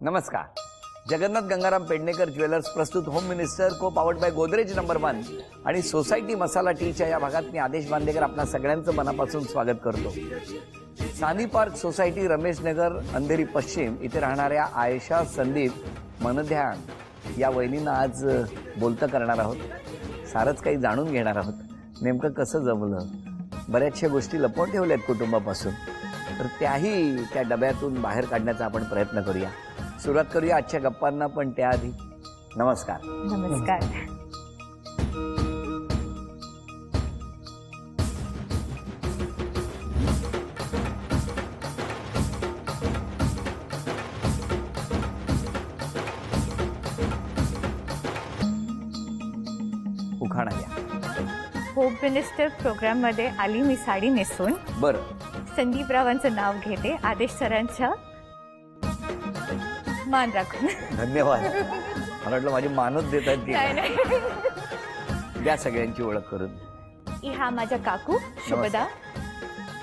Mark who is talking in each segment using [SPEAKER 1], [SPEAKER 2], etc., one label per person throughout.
[SPEAKER 1] नमस्कार. जगन्नाथ गंगाराम पेडणेकर ज्वेलर्स प्रस्तुत home minister को पावर्ड बाय गोदरेज नंबर 1 आणि सोसायटी मसाला टीच्या या भागात मी आदेश बांदेकर आपणा सगळ्यांचं मनापासून स्वागत करतो. सानी पार्क सोसायटी रमेश नगर अंधेरी पश्चिम इथे राहणाऱ्या आयशा संदीप मनध्यान या वहिनींना आज बोलतं करणार आहोत. सारंच काही जाणून घेणार आहोत. नेमकं कसं जमलं, बऱ्याचशा गोष्टी लपवून ठेवल्यात कुटुंबापासून, तर त्याही त्या डब्यातून बाहेर काढण्याचा आपण प्रयत्न करूया. सुरुवात करूया आजच्या गप्पांना, पण त्याआधी नमस्कार.
[SPEAKER 2] नमस्कार.
[SPEAKER 1] उखाणा घ्या.
[SPEAKER 2] होम मिनिस्टर प्रोग्राम मध्ये आली मी साडी नेसून.
[SPEAKER 1] बरं,
[SPEAKER 2] संदीपरावांचं नाव घेते आदेश सरांच्या मान राखून.
[SPEAKER 1] धन्यवाद. मला वाटलं माझी मानच देत आहेत की
[SPEAKER 2] नाही नाही.
[SPEAKER 1] द्या सगळ्यांची ओळख करून.
[SPEAKER 2] हा माझ्या काकू शुभदा,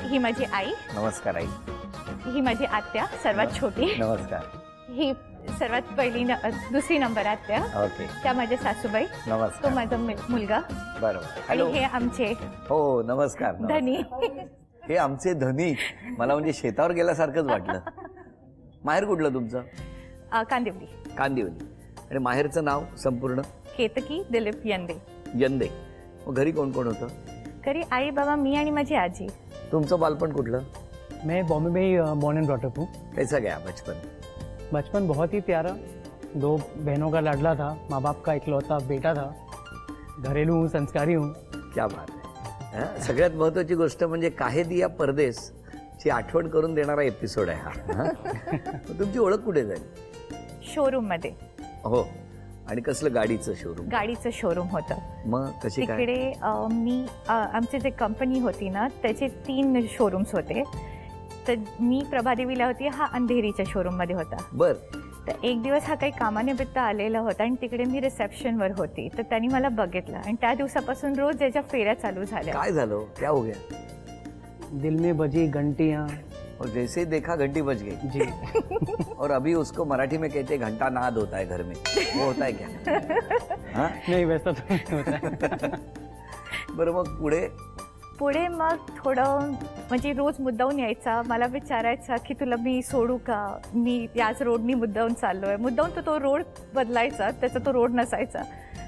[SPEAKER 2] ही माझी आई,
[SPEAKER 1] नमस्कार आई.
[SPEAKER 2] ही माझी आत्या सर्वात छोटी,
[SPEAKER 1] नमस्कार.
[SPEAKER 2] ही सर्वात पहिली दुसरी नंबर आत्या,
[SPEAKER 1] ओके.
[SPEAKER 2] त्या माझ्या सासूबाई, तो
[SPEAKER 1] नमस्कार.
[SPEAKER 2] माझा मुलगा,
[SPEAKER 1] बरोबर.
[SPEAKER 2] आणि
[SPEAKER 1] हॅलो.
[SPEAKER 2] हे आमचे
[SPEAKER 1] हो नमस्कार. नमस्कार.
[SPEAKER 2] धनी.
[SPEAKER 1] हे आमचे धनी. मला म्हणजे शेतावर गेल्यासारखंच वाटलं. माहेर कुठलं तुमचं?
[SPEAKER 2] कांदिवली.
[SPEAKER 1] कांदिवली. आणि माहेरचं नाव संपूर्ण?
[SPEAKER 2] केतकी दिलीप यंदे.
[SPEAKER 1] यंदे. मग घरी कोण कोण होतं?
[SPEAKER 2] घरी आई बाबा, मी आणि माझी आजी.
[SPEAKER 1] तुमचं बालपण कुठलं?
[SPEAKER 3] मैं बॉम्बे में ही बॉर्न एंड ब्रॉटअप हूँ.
[SPEAKER 1] कैसा गया बचपन?
[SPEAKER 3] बचपन बहुत ही प्यारा. 2 बहनों का लाडला था, माँ बाप का इकलौता बेटा था, घरेलू हूँ, संस्कारी हूँ.
[SPEAKER 1] क्या बात आहे. हं? सगळ्यात महत्त्वाची गोष्ट म्हणजे काहे दिया परदेस ची आठवण करून देणारा एपिसोड आहे हा. हं? तुमची ओळख कुठे झाली?
[SPEAKER 2] शोरूम मध्ये.
[SPEAKER 1] हो. आणि कसलं गाडीचं शोरूम?
[SPEAKER 2] गाडीचं शोरूम होतं.
[SPEAKER 1] मग कशी काय?
[SPEAKER 2] तिकडे मी आमची जे कंपनी होती ना त्याचे 3 शोरूम्स होते. तर मी प्रभादेवीला होती, हा अंधेरीच्या शोरूम मध्ये होता.
[SPEAKER 1] बर.
[SPEAKER 2] तर एक दिवस हा काही कामानिमित्त आलेला होता आणि तिकडे मी रिसेप्शनवर होती. तर त्यांनी मला बघितलं आणि त्या दिवसापासून रोज त्याच्या फेऱ्या चालू झाल्या.
[SPEAKER 1] काय झालं? क्या हो गया?
[SPEAKER 3] दिल में बजी घंटियाँ.
[SPEAKER 1] और जैसे ही देखा घंटी बज गई.
[SPEAKER 3] जी.
[SPEAKER 1] और अभी उसको मराठी में कहते हैं घंटा नाद होता है घर में. वो होता है क्या? हाँ?
[SPEAKER 3] नहीं वैसा तो नहीं होता है.
[SPEAKER 1] बरं, मग पुढे
[SPEAKER 2] मग थोडं म्हणजे रोज मुद्दाहून यायचा, मला विचारायचा की तुला मी सोडू का, मी याच रोडनी मुद्दाहून चाललोय. मुद्दाहून तो रोड बदलायचा, त्याचा तो रोड नसायचा,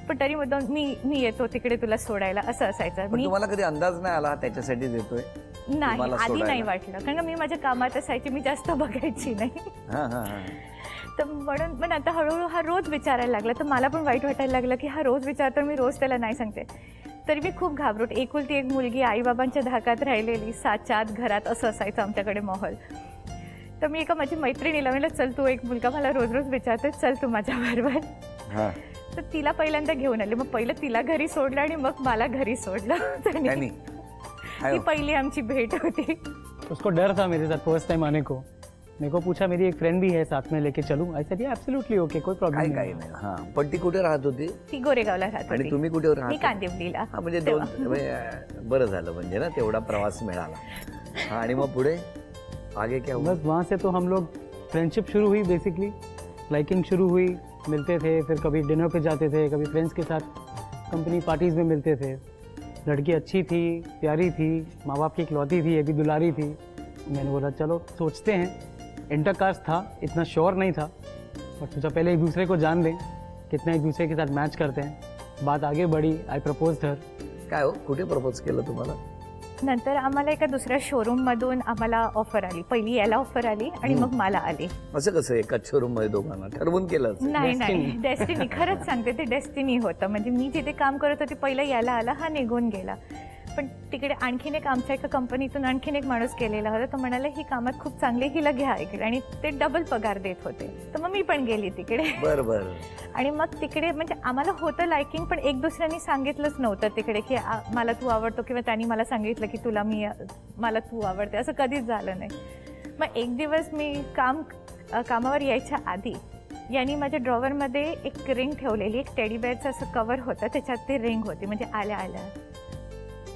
[SPEAKER 2] पण तरी मुद्दाहून मी येतो तिकडे तुला सोडायला, असं असायचं.
[SPEAKER 1] पण तुम्हाला कधी अंदाज नाही आला त्याच्यासाठी देतोय?
[SPEAKER 2] नाही,
[SPEAKER 1] तुम्हाला
[SPEAKER 2] आधी
[SPEAKER 1] सोडायला?
[SPEAKER 2] नाही वाटलं, कारण का मी माझ्या कामात असायची, मी जास्त बघायची नाही.
[SPEAKER 1] हां हां हां.
[SPEAKER 2] तर म्हणून पण आता हळूहळू हा रोज विचारायला लागला. तर मला पण वाईट वाटायला लागलं की हा रोज विचारतो, मी रोज त्याला नाही सांगते. तरी मी खूप घाबरूट, एकुलती एक मुलगी, आईबाबांच्या धाकात राहिलेली, 7च्या आत घरात, असं असायचं आमच्याकडे माहोल. तर मी एका माझी मैत्रिणीला म्हणलं, चल तू, एक मुलगा मला रोज रोज विचारतोय, चल तू माझ्याबरोबर.
[SPEAKER 1] हां.
[SPEAKER 2] तर तिला पहिल्यांदा घेऊन आले. मग पहिलं तिला घरी सोडलं आणि मग मला घरी सोडलं.
[SPEAKER 1] त्यांनी?
[SPEAKER 2] ती पहिली आमची भेट होती.
[SPEAKER 3] उसको डर था मेरे साथ फर्स्ट टाइम आने को. मेरे को पूछा मेरी एक फ्रेंड भी है साथ में, लेके चलूं. आई सेड एब्सोल्युटली ओके, कोई प्रॉब्लम
[SPEAKER 1] काय नाही. हां. पण ती कुठे राहत होती?
[SPEAKER 2] ती गोरेगावला राहत
[SPEAKER 1] आणि
[SPEAKER 2] होती.
[SPEAKER 1] तुम्ही कुठे राहत
[SPEAKER 2] मी
[SPEAKER 1] होता?
[SPEAKER 2] कांदिवलीला.
[SPEAKER 1] हा, म्हणजे बरं झालं म्हणजे ना, तेवढा प्रवास मिळाला. हां. आणि मग पुढे आगे क्या हुआ?
[SPEAKER 3] बस वहाँ से तो हम लोग फ्रेंडशिप शुरू हुई, बेसिकली लाइकिंग शुरू हुई. मिलते थे, फिर कभी डिनर पे जाते थे, कभी फ्रेंड्स के साथ कंपनी पार्टीज में मिलते थे. लड़की अच्छी थी, प्यारी थी, माँ बाप की इकलौती थी, ये भी दुलारी थी. मैंने बोला चलो सोचते हैं. इंटरकास्ट था, इतना श्योर नहीं था, बट सोचा पहले एक दूसरे को जान लें, कितना एक दूसरे के साथ मैच करते हैं. बात आगे बढ़ी. आई प्रपोज्ड हर.
[SPEAKER 1] काय हो, कुठे प्रपोज केलं तुम्हाला?
[SPEAKER 2] नंतर आम्हाला एका दुसऱ्या शोरूम मधून आम्हाला ऑफर आली. पहिली याला ऑफर आली आणि मग मला आली.
[SPEAKER 1] असं कसं एकाच शोरूम मध्ये दोघांना ठरवून केलं असेल?
[SPEAKER 2] नाही नाही, डेस्टिनी. खरंच सांगते, ते डेस्टिनी होतं. म्हणजे मी जिथे काम करत होते पहिलं याला आला, हा निघून गेला. पण तिकडे आणखीन एक आमच्या एका कंपनीतून आणखीन एक माणूस केलेला होता. तो म्हणाला ही कामात खूप चांगली, हिला घ्या इकडे, आणि ते डबल पगार देत होते. तर मग मी पण गेली तिकडे.
[SPEAKER 1] बरं बरं.
[SPEAKER 2] आणि मग तिकडे म्हणजे आम्हाला होतं लायकिंग, पण एक दुसऱ्यांनी सांगितलंच नव्हतं तिकडे की मला तू आवडतो, किंवा त्यांनी मला सांगितलं की मला तू आवडते, असं कधीच झालं नाही. मग एक दिवस मी कामावर यायच्या आधी यांनी माझ्या ड्रॉवरमध्ये एक रिंग ठेवलेली, एक टेडी बेअरचं असं कवर होतं, त्याच्यात ते रिंग होती. म्हणजे आल्या आल्या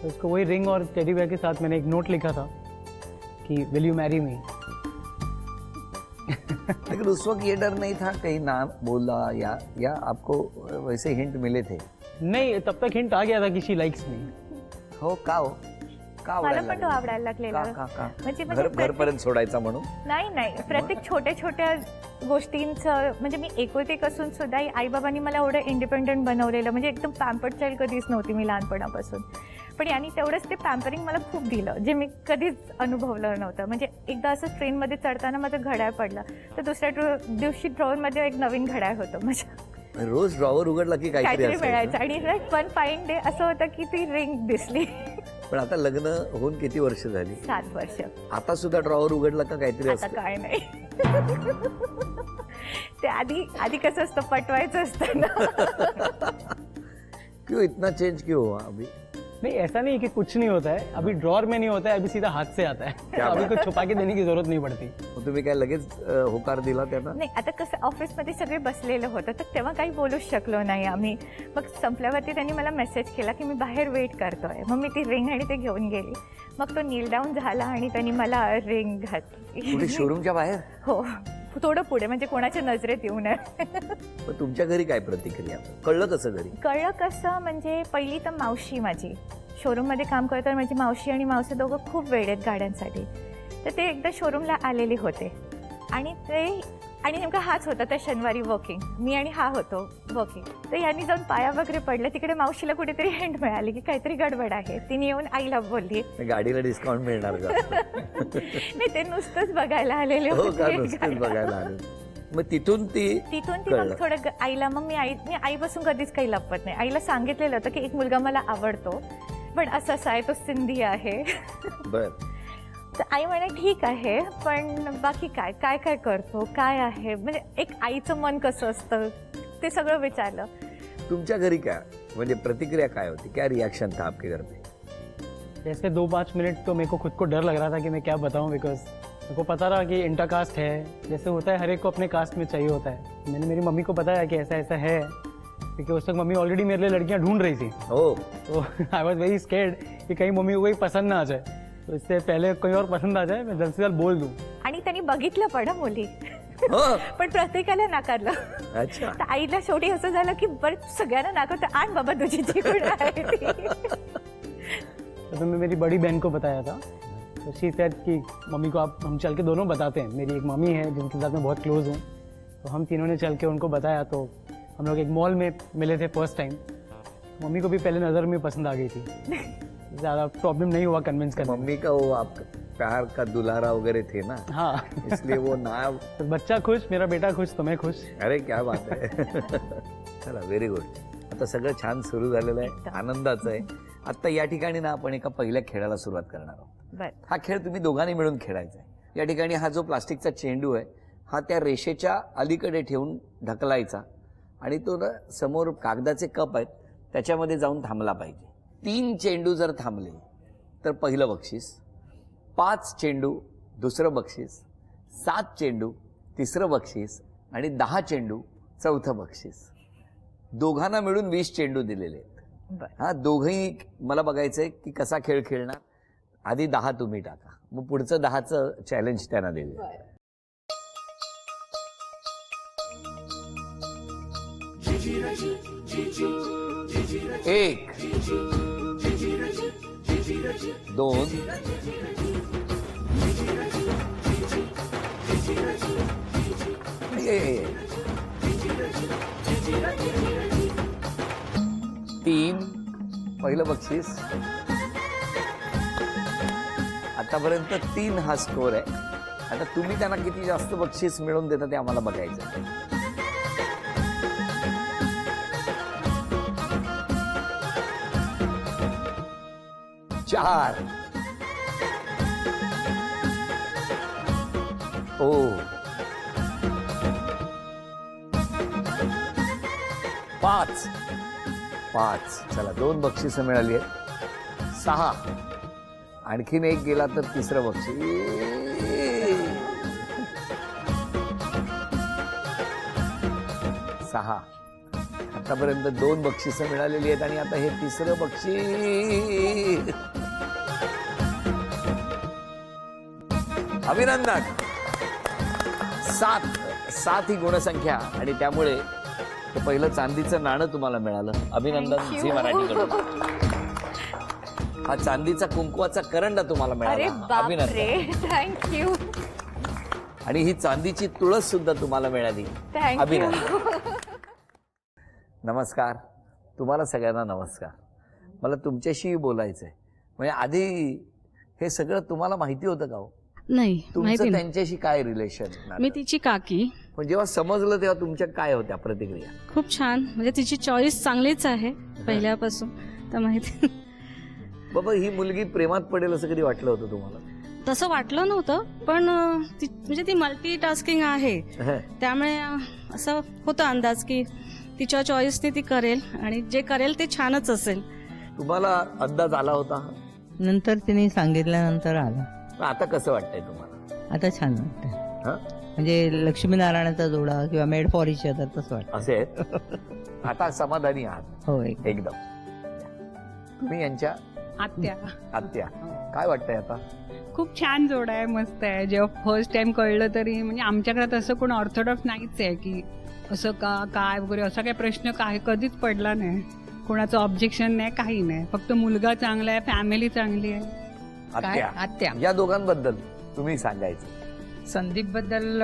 [SPEAKER 3] उसको वही रिंग और टेडी बेयर के साथ मैंने एक नोट लिखा था कि विल यू मैरी मी.
[SPEAKER 1] लेकिन उस वक्त ये डर नहीं था कहीं ना बोला या आपको वैसे हिंट मिले थे?
[SPEAKER 3] नहीं, तब तक हिंट आ गया था कि शी लाइक्स मी.
[SPEAKER 1] हो का
[SPEAKER 2] मला पण तो आवडायला लागलेला.
[SPEAKER 1] का
[SPEAKER 2] म्हणजे
[SPEAKER 1] घरपर्यंत सोडायचा म्हणून?
[SPEAKER 2] नाही, प्रत्येक छोट्या छोट्या गोष्टींचं, म्हणजे मी एकुलती असून सुद्धा आई बाबांनी मला एवढं इंडिपेंडंट बनवलेलं, म्हणजे एकदम पॅम्पर्ड चाइल्ड कधीच नव्हती मी लहानपणापासून. पण यांनी तेवढंच ते पॅम्परिंग मला खूप दिलं, जे मी कधीच अनुभवलं नव्हतं. म्हणजे एकदा असं ट्रेनमध्ये चढताना माझं घड्याळ पडलं, तर दुसऱ्या दिवशी ड्रॉवरमध्ये एक नवीन घड्याळ होतं माझ्या.
[SPEAKER 1] रोज ड्रॉवर उघडला की काहीतरी
[SPEAKER 2] मिळायचं. आणि वन फाईन डे असं होतं की ती रिंग दिसली.
[SPEAKER 1] पण आता लग्न होऊन किती वर्ष झाली?
[SPEAKER 2] 7 वर्ष.
[SPEAKER 1] आता सुद्धा ड्रॉवर उघडला का काहीतरी
[SPEAKER 2] आता
[SPEAKER 1] असतं?
[SPEAKER 2] काय नाही. ते आधी कसं असतं, पटवायचं असतं ना.
[SPEAKER 1] क्यों इतना चेंज क्यों हुआ अभी?
[SPEAKER 3] नहीं, ऐसा नहीं कि कुछ नहीं होता है. अभी ड्रॉर में नहीं होता है, अभी सीधा हाथ से आता है.
[SPEAKER 1] क्या
[SPEAKER 3] अभी
[SPEAKER 1] बात
[SPEAKER 3] कुछ छुपा के देने की जरूरत नहीं पड़ती.
[SPEAKER 1] मग तुम्ही काय लगेच होकार दिला त्यांना?
[SPEAKER 2] नाही, आता कसं ऑफिसमध्ये सगळे बसलेलं होतं, तर तेव्हा काही बोलूच शकलो नाही आम्ही. मग संपल्यावरती त्यांनी मला मेसेज केला की मी बाहेर वेट करतोय. मग मी ती रिंग आणि ते घेऊन गेली. मग तो नील डाऊन झाला आणि त्यांनी मला रिंग घातली.
[SPEAKER 1] कुठे शोरूमच्या बाहेर?
[SPEAKER 2] हो, थोडं पुढे, म्हणजे कोणाच्या नजरेत येऊ नये.
[SPEAKER 1] मग तुमच्या घरी काय प्रतिक्रिया? कळलं कसं घरी?
[SPEAKER 2] कळलं कसं, म्हणजे पहिली तर मावशी माझी शोरूममध्ये काम करतात. माझी मावशी आणि मावसे दोघं खूप वेळ आहेत गाड्यांसाठी. तर ते एकदा शोरूमला आलेले होते आणि नेमका हाच होता त्या शनिवारी वर्किंग. मी आणि हा होतो वर्किंग. तर यांनी जाऊन पाया वगैरे पडले. तिकडे मावशीला कुठेतरी हिंट मिळाली की काहीतरी गडबड आहे. तिने येऊन आईला बोलली.
[SPEAKER 1] गाडीला डिस्काउंट मिळणार का?
[SPEAKER 2] नाही, ते नुसतंच बघायला आलेले
[SPEAKER 1] हो का?
[SPEAKER 2] होते.
[SPEAKER 1] नुसतेच बघायला आले. मग तिथून ती
[SPEAKER 2] मग थोडं आईला, मग मी आईपासून कधीच काही लपवत नाही. आईला सांगितलेलं होतं की एक मुलगा मला आवडतो, पण असं आहे, तो सिंधी आहे.
[SPEAKER 1] बर.
[SPEAKER 2] तर आई म्हणे ठीक आहे, पण बाकी काय काय काय करतो, काय आहे, म्हणजे एक आईचं मन कसं असतं ते सगळं विचारलं.
[SPEAKER 1] तुमच्या घरी काय म्हणजे प्रतिक्रिया काय होती? क्या रिएक्शन था आपके घर पे?
[SPEAKER 3] जैसे 2-5 मिनट तो मेरे को खुद को डर लग रहा था कि मैं क्या बताऊं, बिकॉज मेरे को पता रहा कि इंटर कास्ट है. जैसे होता है हर एक को अपने कास्ट में चाहिए होता है. मैंने मेरी मम्मी को बताया कि ऐसा ऐसा है, क्योंकि उस तक मम्मी ऑलरेडी मेरे लिए लड़कियां ढूंढ रही थी.
[SPEAKER 1] हो.
[SPEAKER 3] तो आई वॉज वेरी स्केर्ड कि कहीं मम्मी को कोई पसंद ना आ जाए, तो इससे पहले कोई और पसंद आ जाए मैं जल्द से जल्द बोल दूं.
[SPEAKER 2] आणि त्यांनी बघितलं पण मुली,
[SPEAKER 1] हो.
[SPEAKER 2] पण प्रत्येकाला नाकारलं.
[SPEAKER 1] अच्छा.
[SPEAKER 2] तर आईला शेवटी असं झालं की बरं सगळ्यांना नाकारतं, आण बाबा तुझी जी कोण आहे ती.
[SPEAKER 3] तो मैं मेरी बड़ी बहन को बताया था. तो शी सेड कि मम्मी को आप हम चल के दोनों बताते हैं. मेरी एक मम्मी है जिनके साथ मैं बहुत क्लोज हूँ, तो हम तीनों ने चल के उनको बताया. तो हम लोग एक मॉल में मिले थे फर्स्ट टाइम. मम्मी को भी पहले नज़र में पसंद आ गई थी. ज़्यादा प्रॉब्लम नहीं हुआ कन्विंस करने में.
[SPEAKER 1] मम्मी का वो आप प्यार का दुलारा वगैरह थे ना,
[SPEAKER 3] हाँ.
[SPEAKER 1] इसलिए वो नाम.
[SPEAKER 3] तो बच्चा खुश, मेरा बेटा खुश, तो मैं खुश.
[SPEAKER 1] अरे क्या बात आहे. चला, व्हेरी गुड. आता सगळं छान सुरू झालेलं आहे, आनंदाचं आहे. आता या ठिकाणी ना आपण एका पहिल्या खेळाला सुरुवात करणार आहोत. हा खेळ तुम्ही दोघांनी मिळून खेळायचा आहे. या ठिकाणी हा जो प्लास्टिकचा चेंडू आहे हा त्या रेषेच्या अलीकडे ठेवून ढकलायचा आणि तो ना समोर कागदाचे कप आहेत त्याच्यामध्ये जाऊन थांबला पाहिजे. 3 चेंडू जर थांबले तर पहिलं बक्षीस, 5 चेंडू दुसरं बक्षीस, 7 चेंडू तिसरं बक्षीस आणि 10 चेंडू चौथं बक्षीस. दोघांना मिळून 20 चेंडू दिलेले आहेत. हा, दोघंही मला बघायचंय की कसा खेळ खेळणार. आधी 10 तुम्ही टाका, मग पुढचं 10चं चॅलेंज त्यांना देऊया. एक, 2, 3, पहिलं बक्षीस. आतापर्यंत 3 हा स्कोर आहे. आता तुम्ही त्यांना किती जास्त बक्षीस मिळवून देता ते आम्हाला बघायचं. 4, ओ, 5, चला 2 बक्षीस मिळाली आहेत. 6, आणखीन एक गेला तर तिसरं बक्षीस. 6, आतापर्यंत 2 बक्षिसं मिळालेली आहेत आणि आता हे तिसरं बक्षीस. अभिनंदन. 7, 7 ही गुणसंख्या आणि त्यामुळे ते पहिलं चांदीचं नाणं तुम्हाला मिळालं. अभिनंदन
[SPEAKER 2] Thank you.
[SPEAKER 1] झी मराठीकडून. हा चांदीचा कुंकवाचा करंडा तुम्हाला
[SPEAKER 2] अरे
[SPEAKER 1] मिळाला. अभिनंदन.
[SPEAKER 2] बापरे, थँक्यू
[SPEAKER 1] आणि ही चांदीची तुळस सुद्धा तुम्हाला मिळाली.
[SPEAKER 2] थँक्यू.
[SPEAKER 1] अभिनंदन. नमस्कार, तुम्हाला सगळ्यांना नमस्कार. मला तुमच्याशी बोलायचंय. म्हणजे आधी हे सगळं तुम्हाला माहिती होतं का हो?
[SPEAKER 4] नाही
[SPEAKER 1] तुमचं
[SPEAKER 4] माहिती नाही.
[SPEAKER 1] त्यांच्याशी काय रिलेशन?
[SPEAKER 4] मी तिची काकी.
[SPEAKER 1] पण जेव्हा समजलं तेव्हा तुमच्या काय होत्या प्रतिक्रिया?
[SPEAKER 4] खूप छान, म्हणजे तिची चॉईस चांगलीच आहे पहिल्यापासून. तर माहिती
[SPEAKER 1] बाबा ही मुलगी प्रेमात पडेल असं कधी वाटलं होतं तुम्हाला?
[SPEAKER 4] तसं वाटलं नव्हतं, पण म्हणजे ती मल्टी टास्किंग आहे, त्यामुळे असं होतं अंदाज की तिच्या चॉईसने ती करेल आणि जे करेल ते छानच असेल.
[SPEAKER 1] तुम्हाला अंदाज आला होता?
[SPEAKER 5] नंतर तिने सांगितल्यानंतर आला.
[SPEAKER 1] आता कसं वाटतंय तुम्हाला?
[SPEAKER 5] आता छान वाटतं.
[SPEAKER 1] हा?
[SPEAKER 5] म्हणजे लक्ष्मीनारायणाचा जोडा किंवा मेड फॉर इच अदर तसं वाटतं.
[SPEAKER 1] असे आहेत? आता समाधानी आहात
[SPEAKER 5] हो
[SPEAKER 1] एकदम. तुम्ही यांच्या
[SPEAKER 6] आत्या
[SPEAKER 1] आत्या, काय वाटतंय आता?
[SPEAKER 6] खूप छान जोड आहे, मस्त आहे. जेव्हा फर्स्ट टाइम कळलं तरी म्हणजे आमच्या घरात असं कोण ऑर्थोडॉक्स नाहीच आहे की असं का काय वगैरे असा काही प्रश्न काय कधीच पडला नाही. कोणाचं ऑब्जेक्शन नाही, काही नाही. फक्त मुलगा चांगला आहे, फॅमिली चांगली आहे.
[SPEAKER 1] आत्या,
[SPEAKER 7] आत्या
[SPEAKER 1] या दोघांबद्दल तुम्ही सांगायचं.
[SPEAKER 7] संदीप बद्दल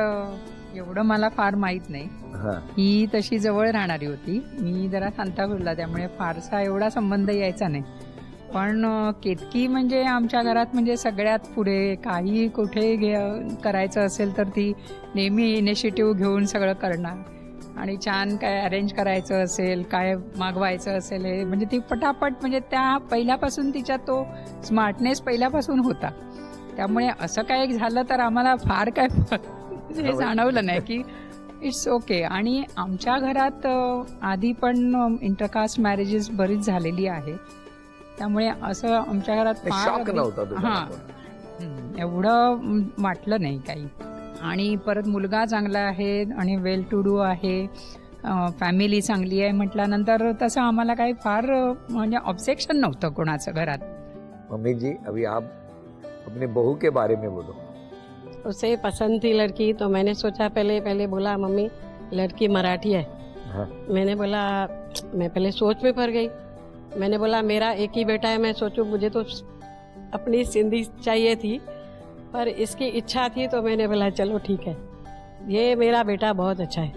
[SPEAKER 7] एवढं मला फार माहित नाही.
[SPEAKER 1] हा.
[SPEAKER 7] ही तशी जवळ राहणारी होती. मी जरा सांताक्रूजला, त्यामुळे फारसा एवढा संबंध यायचा नाही. पण केतकी म्हणजे आमच्या घरात म्हणजे सगळ्यात पुढे. काही कुठे करायचं असेल तर ती नेहमी इनिशिएटिव्ह घेऊन सगळं करणार. आणि छान काय अरेंज करायचं असेल, काय मागवायचं असेल, हे म्हणजे ती पटापट, म्हणजे त्या पहिल्यापासून तिच्या तो स्मार्टनेस पहिल्यापासून होता. त्यामुळे असं काय झालं तर आम्हाला फार काय हे जाणवलं नाही की इट्स ओके. आणि आमच्या घरात आधी पण इंटरकास्ट मॅरेजेस बरीच झालेली आहे, त्यामुळे असं आमच्या घरात फार
[SPEAKER 1] शॉक नव्हता तुम्हाला
[SPEAKER 7] हां.
[SPEAKER 1] कोण?
[SPEAKER 7] एवढं वाटलं नाही काही. आणि परत मुलगा चांगला आहे आणि वेल टू डू आहे, फॅमिली चांगली आहे म्हटल्यानंतर तसं आम्हाला काही फार म्हणजे ऑब्जेक्शन नव्हतं कोणाचं घरात.
[SPEAKER 1] मम्मी जी, अभी आप अपने बहू के बारे में बोलो.
[SPEAKER 8] उसे पसंद थी लड़की, तो मैंने सोचा पहले बोला मम्मी लड़की मराठी है.
[SPEAKER 1] हाँ.
[SPEAKER 8] मैंने बोला, मैं पहले सोच में पड़ गई. मैंने बोला मेरा एक ही बेटा है, मैं सोचूं मुझे तो अपनी सिंधी चाहिए थी, पर इसकी इच्छा थी तो मैंने बोला चलो ठीक है. ये मेरा बेटा बहुत अच्छा है,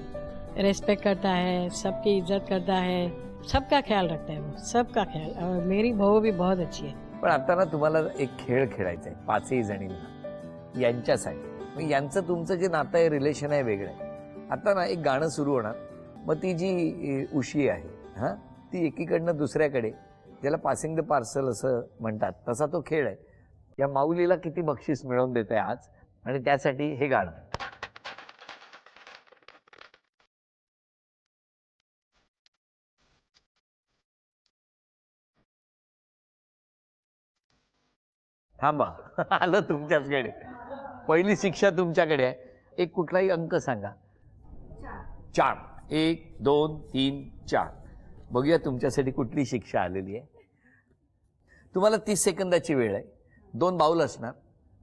[SPEAKER 8] रेस्पेक्ट करता है, सबकी इज्जत करता है, सबका ख्याल रखता है वो, सबका ख्याल. और मेरी बहू भी बहुत अच्छी है.
[SPEAKER 1] पण आता ना तुम्हाला एक खेळ खेळायचा आहे 5ही जणींना यांच्यासाठी. मग यांचं तुमचं जे नातं आहे, रिलेशन आहे, वेगळं आहे. आता ना एक गाणं सुरू होणार, मग ती जी उशी आहे हां, ती एकीकडनं दुसऱ्याकडे, ज्याला पासिंग द पार्सल असं म्हणतात, तसा तो खेळ आहे. या माऊलीला किती बक्षीस मिळवून देत आहे आज, आणि त्यासाठी हे गाणं. थांबा, आलं तुमच्याचकडे. पहिली शिक्षा तुमच्याकडे आहे. एक कुठलाही अंक सांगा. 4. 1, 2, 3, 4. बघूया तुमच्यासाठी कुठली शिक्षा आलेली आहे. तुम्हाला 30 सेकंदाची वेळ आहे. 2 बाउल असणार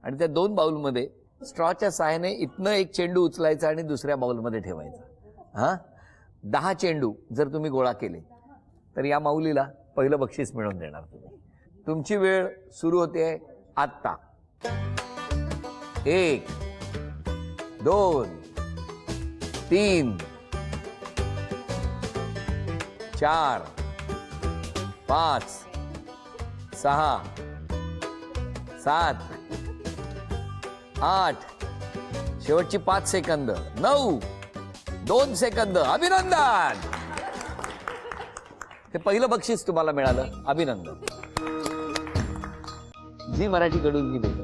[SPEAKER 1] आणि त्या 2 बाउलमध्ये स्ट्रॉच्या सहाय्याने इथनं एक चेंडू उचलायचा आणि दुसऱ्या बाउलमध्ये ठेवायचा. हां, 10 चेंडू जर तुम्ही गोळा केले तर या माऊलीला पहिलं बक्षीस मिळवून देणार तुम्ही. तुमची वेळ सुरू होते आत्ता. 1, 2, 3, 4, 5, 6, 7, 8, शेवटची 5 सेकंद. 9, 2 सेकंद. अभिनंदन. हे पहिलं बक्षीस तुम्हाला मिळालं. अभिनंदन. झी मराठीकडून ही भेट.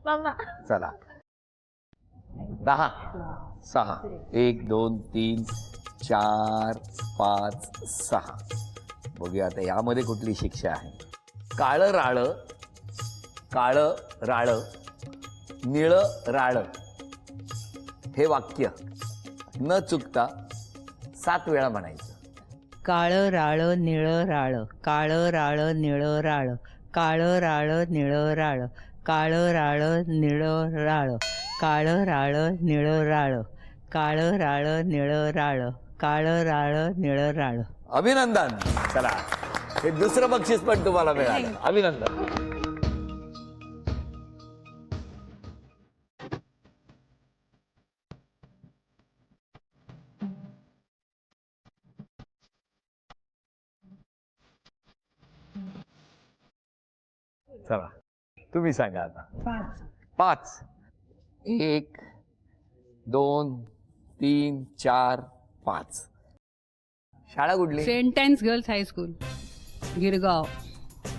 [SPEAKER 2] मामा
[SPEAKER 1] चला 10, 6, 1, 2, 3, 4, 5, 6. बघूया आता यामध्ये कुठली शिक्षा आहे. काळं राळं, काळं राळं, निळं राळं, हे वाक्य न चुकता 7 वेळा म्हणायचं.
[SPEAKER 5] काळं राळं निळं राळं, काळं राळं निळं राळं, काळं राळं निळं राळं, काळं राळं निळं राळं, काळं राळं निळं राळं, काळं राळं निळं राळं, काळं राळं निळं राळं.
[SPEAKER 1] अभिनंदन. चला, हे दुसरं बक्षीस पण तुम्हाला मिळालं. अभिनंदन. चला, तुम्ही सांगा आता. 5. 1 2 3 4 5. शाळा कुठली?
[SPEAKER 6] Saint Anne's Girls High School Girgaon.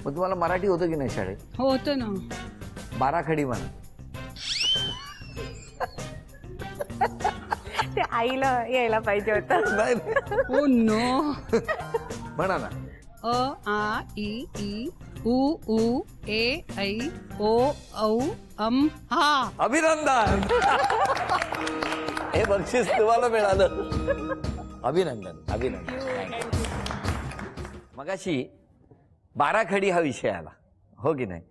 [SPEAKER 1] मग तुम्हाला मराठी होतं की नाही शाळेत?
[SPEAKER 6] हो होतं ना.
[SPEAKER 1] बाराखडी म्हणा.
[SPEAKER 2] ते आईला यायला पाहिजे होतं.
[SPEAKER 1] नाही
[SPEAKER 6] हो नो.
[SPEAKER 1] म्हणा ना.
[SPEAKER 6] अ आ इ ई उ उ ए ऐ ओ औ अम हा.
[SPEAKER 1] अभिनंदन. हे बक्षीस तुम्हाला मिळालं. अभिनंदन. अभिनंदन. मगाशी बाराखडी हा विषय आला, हो की नाही?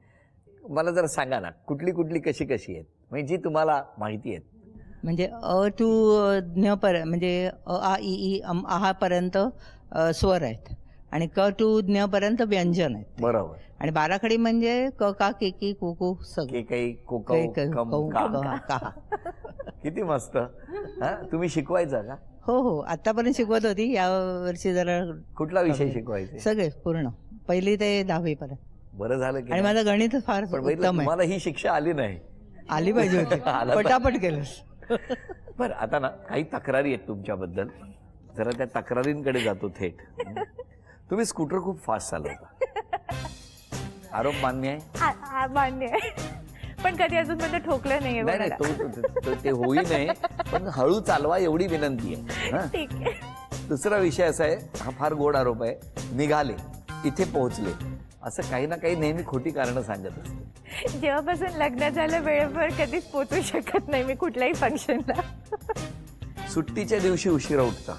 [SPEAKER 1] मला जरा सांगा ना, कुठली कुठली कशी कशी आहेत, म्हणजे जी तुम्हाला माहिती आहेत.
[SPEAKER 5] म्हणजे अ टू ज्ञ म्हणजे अ आ इ ई अम आहा पर्यंत स्वर आहेत आणि क टू ज्ञ पर्यंत व्यंजन आहेत.
[SPEAKER 1] बरोबर.
[SPEAKER 5] आणि बाराखडी म्हणजे क का के की कु कु सगळे
[SPEAKER 1] की काही कोकम कम का. किती मस्त. हा, तुम्ही शिकवायचा का?
[SPEAKER 5] हो हो, आतापर्यंत शिकवत होती. या वर्षी जरा
[SPEAKER 1] कुठला विषय शिकवायचे?
[SPEAKER 5] सगळे पूर्ण 1ली ते 10वी पर्यंत.
[SPEAKER 1] बरं झालं की
[SPEAKER 5] आणि
[SPEAKER 1] नाही?
[SPEAKER 5] माझं गणित फार
[SPEAKER 1] पण बघितलं,
[SPEAKER 5] उत्तम आहे.
[SPEAKER 1] तुम्हाला ही शिक्षा आली नाही.
[SPEAKER 5] आली पाहिजे होती.
[SPEAKER 1] आलं पाहिजे.
[SPEAKER 5] पटापट केलंस.
[SPEAKER 1] बरं, आता ना काही तक्रारी आहेत तुमच्याबद्दल. जरा त्या तक्रारींकडे जातो थेट. तुम्ही स्कूटर खूप फास्ट चालवता. आरोप मान्य आहे?
[SPEAKER 2] मान्य आहे, पण कधी अजून म्हणजे ठोकलं नाहीये
[SPEAKER 1] नाही नाही,
[SPEAKER 2] कोणाला.
[SPEAKER 1] तो ते होई नाही, पण हळू चालवा एवढी विनंती आहे. हा?
[SPEAKER 2] ठीक आहे.
[SPEAKER 1] दुसरा विषय असा आहे, हा फार गोड आरोप आहे, निघाले, इथे पोहोचले, असं काही ना काही नेहमी खोटी कारणं सांगत असते.
[SPEAKER 2] जेव्हापासून लग्न झालं वेळेवर कधीच पोचू शकत नाही मी कुठल्याही फंक्शनला.
[SPEAKER 1] सुट्टीच्या दिवशी उशिरा उठता,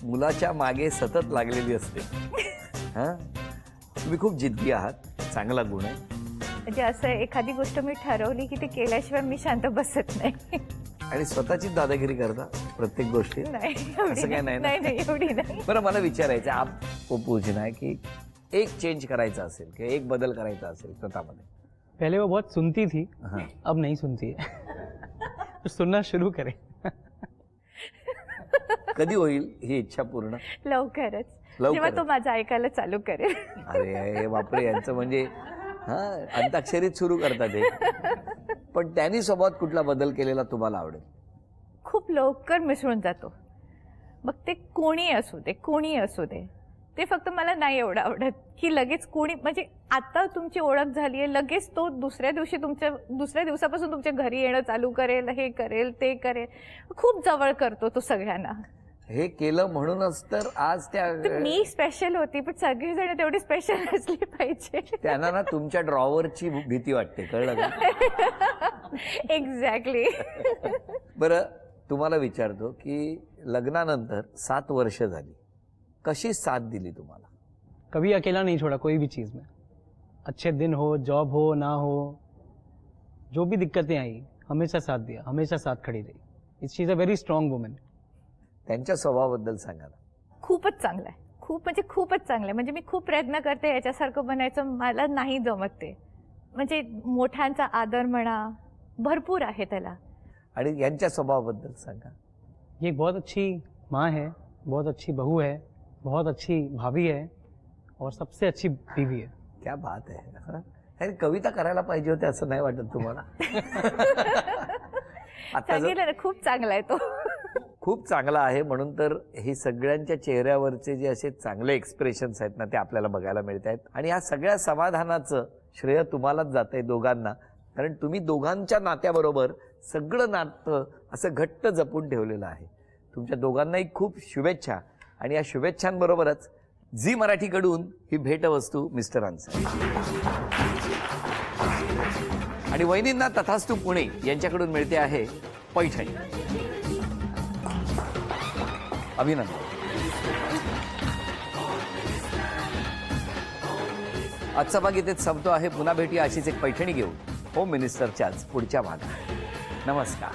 [SPEAKER 1] मुलाच्या मागे सतत लागलेली असते. हा, तुम्ही खूप जिद्दी आहात, चांगला गुण आहे.
[SPEAKER 2] म्हणजे असं एखादी गोष्ट मी ठरवली की ती केल्याशिवाय मी शांत बसत नाही.
[SPEAKER 1] आणि स्वतःची दादागिरी करता प्रत्येक गोष्टी.
[SPEAKER 2] नाही एवढी
[SPEAKER 1] असं काय नाही ना?
[SPEAKER 2] नाही एवढी नाही.
[SPEAKER 1] बरं, मला विचारायचं, आप वो पूछना है की एक चेंज करायचा असेल किंवा एक बदल करायचा असेल स्वतःमध्ये.
[SPEAKER 3] पहले वो बहुत सुनती थी,
[SPEAKER 1] हाँ.
[SPEAKER 3] अब नहीं सुनती है. तो सुनना शुरू करे.
[SPEAKER 1] कधी होईल ही इच्छा पूर्ण?
[SPEAKER 2] लवकरच,
[SPEAKER 1] लवकरच.
[SPEAKER 2] जेव्हा तो माझं ऐकायला चालू करेल.
[SPEAKER 1] अरे बापरे, यांचं म्हणजे हा अंताक्षरीत सुरू करतात हे. पण त्यांनी स्वभावात कुठला बदल केलेला तुम्हाला आवडेल?
[SPEAKER 2] खूप लवकर मिसळून जातो. मग ते कोणी असू दे, कोणी असू दे, ते फक्त मला नाही एवढं आवडत की लगेच कोणी, म्हणजे आता तुमची ओळख झाली आहे, लगेच तो दुसऱ्या दिवसापासून तुमच्या घरी येणं चालू करेल, हे करेल ते करेल, खूप जवळ करतो तो सगळ्यांना.
[SPEAKER 1] हे केलं म्हणूनच तर आज
[SPEAKER 2] तर मी स्पेशल होती, पण सगळीजण तेवढी स्पेशल असली पाहिजे.
[SPEAKER 1] त्यांना ना तुमच्या ड्रॉवरची भीती वाटते, कळलं का?
[SPEAKER 2] एक्झॅक्टली.
[SPEAKER 1] बरं, तुम्हाला विचारतो की लग्नानंतर 7 वर्ष झाली, कशी साथ दिली तुम्हाला?
[SPEAKER 3] कभी अकेला नहीं छोड़ा कोई भी चीज़ में. अच्छे दिन हो, जॉब हो ना हो, जो भी दिक्कतें आई, हमेशा साथ दिया, हमेशा साथ खड़ी रही. She is a very strong woman.
[SPEAKER 1] त्यांच्या स्वभावाबद्दल सांगा ना.
[SPEAKER 2] खूपच चांगलं आहे, खूप म्हणजे खूपच चांगलं आहे. म्हणजे मी खूप प्रयत्न करते याच्यासारखं बनायचं, मला नाही जमत ते. म्हणजे मोठ्यांचा आदर म्हणा, भरपूर आहे त्याला.
[SPEAKER 1] आणि यांच्या स्वभावाबद्दल सांगा.
[SPEAKER 3] ये एक बहुत अच्छी माँ है, बहुत अच्छी बहू है, बहुत अच्छी भाभी है और सबसे अच्छी बीवी है.
[SPEAKER 1] क्या बात आहे. हा? अरे कविता करायला पाहिजे होते, असं नाही वाटत तुम्हाला? आता
[SPEAKER 2] सांगितलं ना, खूप चांगला आहे तो.
[SPEAKER 1] खूप चांगला आहे म्हणून तर हे सगळ्यांच्या चेहऱ्यावरचे जे असे चांगले एक्सप्रेशन्स आहेत ना, ते आपल्याला बघायला मिळत आहेत. आणि या सगळ्या समाधानाचं श्रेय तुम्हालाच जात आहे, दोघांना. कारण तुम्ही दोघांच्या नात्याबरोबर सगळं नातं असं घट्ट जपून ठेवलेलं आहे. तुमच्या दोघांनाही खूप शुभेच्छा. आणि या शुभेच्छांबरोबरच झी मराठीकडून ही भेटवस्तू मिस्टरांचं. आणि वहिनींना तथास्तू पुणे यांच्याकडून मिळते आहे पैठणी. अभिनंदन. आजचा भाग इथेच संपतो आहे. पुन्हा भेटूया अशीच एक पैठणी घेऊन होम मिनिस्टरच्याच पुढच्या भागात. नमस्कार.